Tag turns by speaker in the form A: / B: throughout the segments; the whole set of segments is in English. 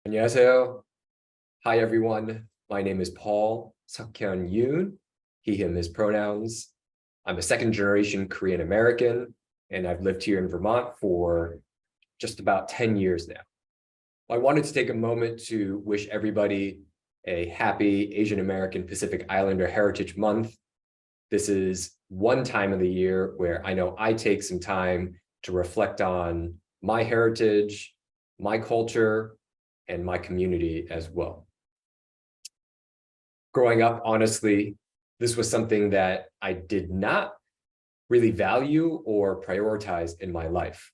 A: 안녕하세요. Hi, everyone. My name is Paul Suk-Hyun Yoon, he, him, his pronouns. I'm a second generation Korean American, and I've lived here in Vermont for just about 10 years now. I wanted to take a moment to wish everybody a happy Asian American Pacific Islander Heritage Month. This is one time of the year where I know I take some time to reflect on my heritage, my culture, and my community as well. Growing up, honestly, this was something that I did not really value or prioritize in my life.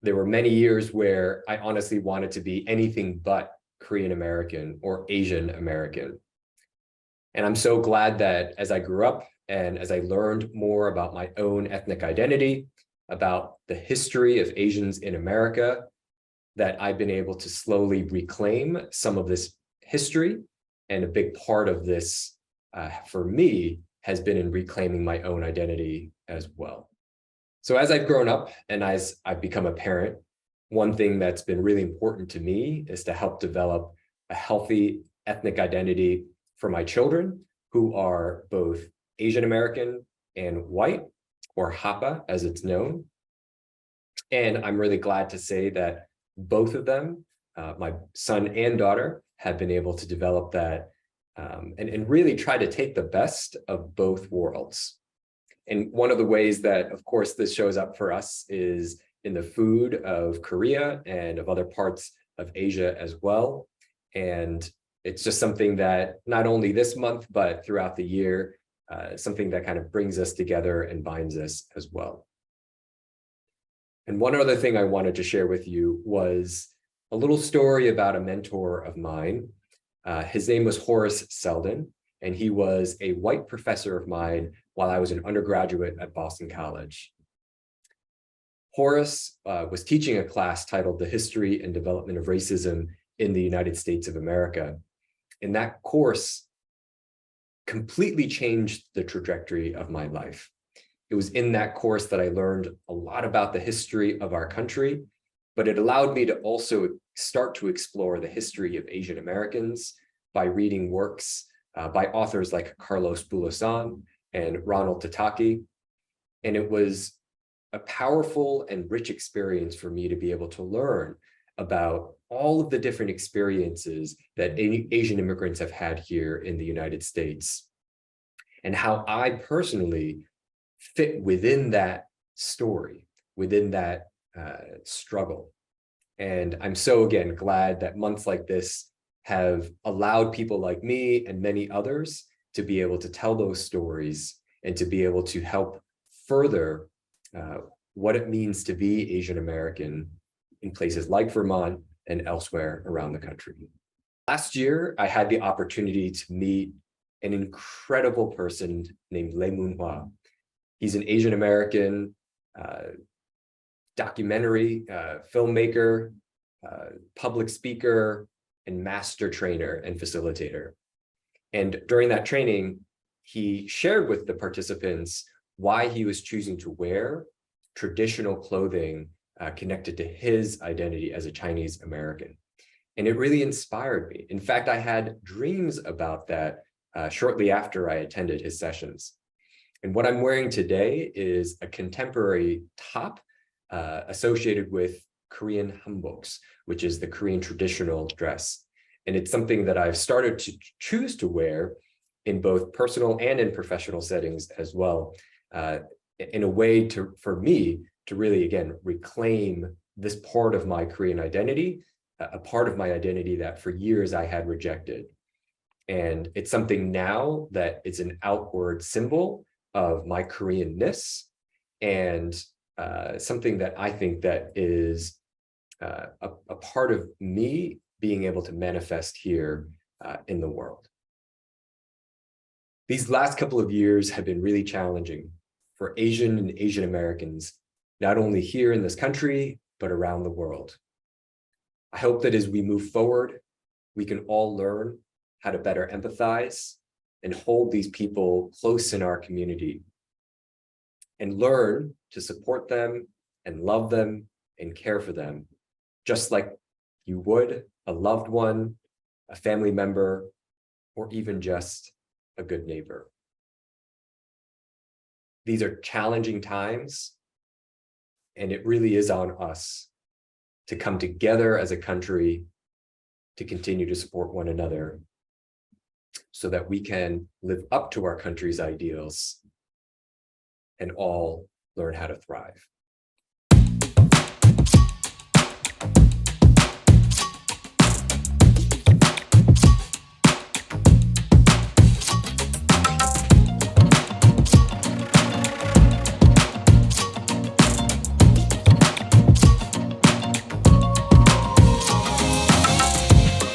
A: There were many years where I honestly wanted to be anything but Korean American or Asian American. And I'm so glad that as I grew up and as I learned more about my own ethnic identity, about the history of Asians in America, that I've been able to slowly reclaim some of this history. And a big part of this, for me, has been in reclaiming my own identity as well. So as I've grown up and as I've become a parent, one thing that's been really important to me is to help develop a healthy ethnic identity for my children, who are both Asian American and white, or Hapa as it's known. And I'm really glad to say that both of them, my son and daughter, have been able to develop that and really try to take the best of both worlds. And one of the ways that, of course, this shows up for us is in the food of Korea and of other parts of Asia as well. And it's just something that not only this month, but throughout the year, something that kind of brings us together and binds us as well. And one other thing I wanted to share with you was a little story about a mentor of mine. His name was Horace Selden, and he was a white professor of mine while I was an undergraduate at Boston College. Horace was teaching a class titled The History and Development of Racism in the United States of America. And that course completely changed the trajectory of my life. It was in that course that I learned a lot about the history of our country, but it allowed me to also start to explore the history of Asian Americans by reading works by authors like Carlos Bulosan and Ronald Tataki. And it was a powerful and rich experience for me to be able to learn about all of the different experiences that Asian immigrants have had here in the United States, and how I personally fit within that story, within that struggle. And I'm so, again, glad that months like this have allowed people like me and many others to be able to tell those stories and to be able to help further what it means to be Asian American in places like Vermont and elsewhere around the country. Last year, I had the opportunity to meet an incredible person named Lee Moon-hwa. He's an Asian American documentary filmmaker, public speaker, and master trainer and facilitator. And during that training, he shared with the participants why he was choosing to wear traditional clothing connected to his identity as a Chinese American. And it really inspired me. In fact, I had dreams about that shortly after I attended his sessions. And what I'm wearing today is a contemporary top associated with Korean hanboks, which is the Korean traditional dress. And it's something that I've started to choose to wear in both personal and in professional settings as well, in a way for me to really, again, reclaim this part of my Korean identity, a part of my identity that for years I had rejected. And it's something now that it's an outward symbol of my Koreanness, and something that I think that is a part of me being able to manifest here in the world. These last couple of years have been really challenging for Asian and Asian Americans, not only here in this country, but around the world. I hope that as we move forward, we can all learn how to better empathize and hold these people close in our community, and learn to support them and love them and care for them, just like you would a loved one, a family member, or even just a good neighbor. These are challenging times, and it really is on us to come together as a country to continue to support one another so that we can live up to our country's ideals and all learn how to thrive.